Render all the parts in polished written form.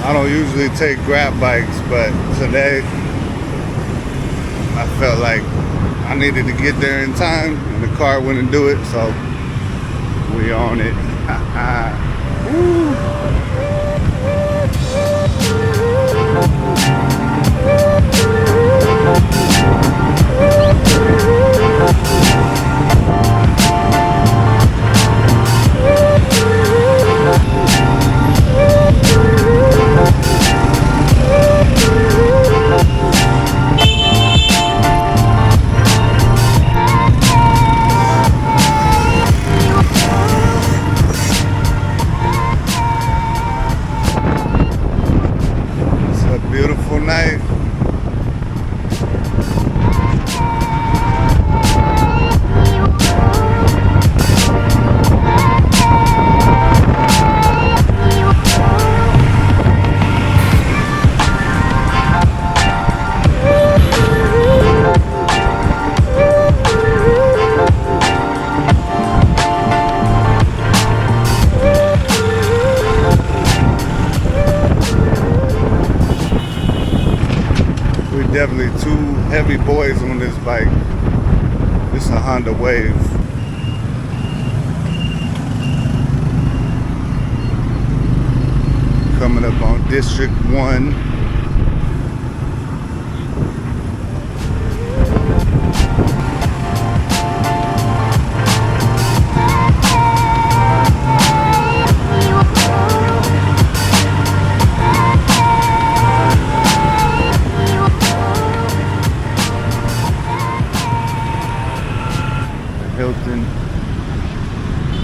I don't usually take grab bikes, but today I felt like I needed to get there in time and the car wouldn't do it, so we on it. Woo. Beautiful night. Definitely two heavy boys on this bike. This is a Honda Wave. Coming up on District 1. Hilton,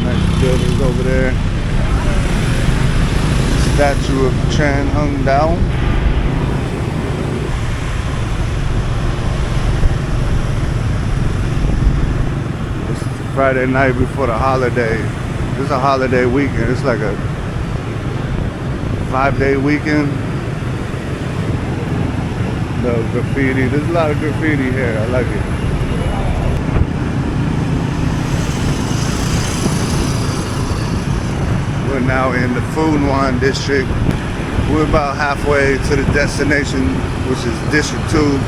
nice buildings over there. Statue of Chan hung down. It's Friday night before the holiday. It's a holiday weekend. It's like a 5-day weekend. The graffiti. There's a lot of graffiti here. I like it. We're now in the Foon Wan district. We're about halfway to the destination, which is District 2.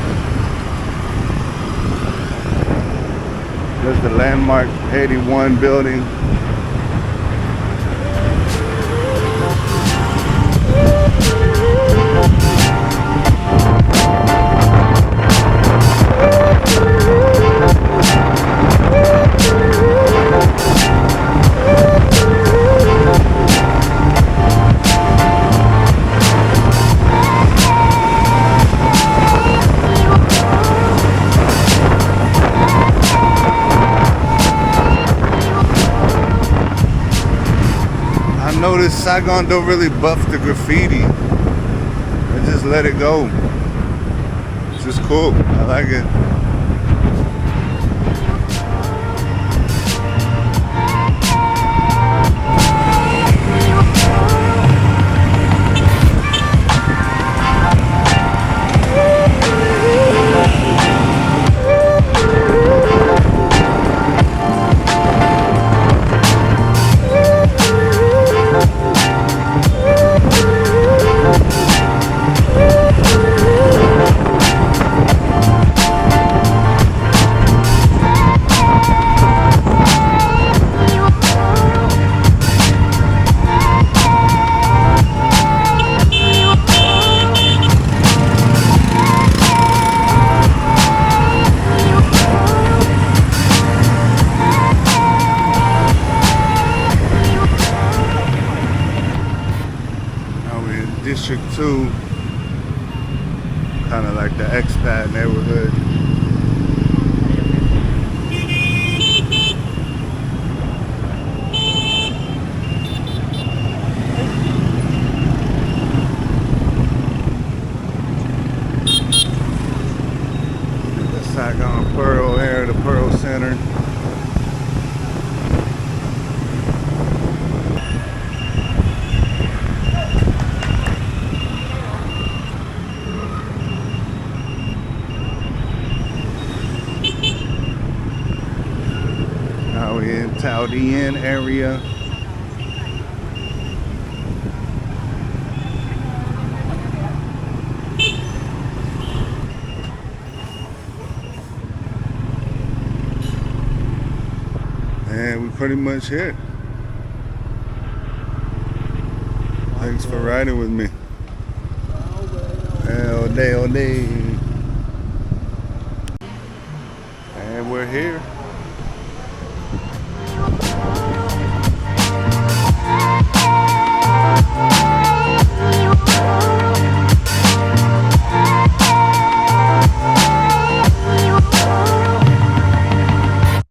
There's the landmark 81 building. I noticed Saigon don't really buff the graffiti. They just let it go. It's just cool. I like it. District 2, kind of like the expat neighborhood. The Saigon Pearl here, the Pearl Center. Now we're in Taodian area. And we pretty much here. Thanks for riding with me. All day, all day. And we're here.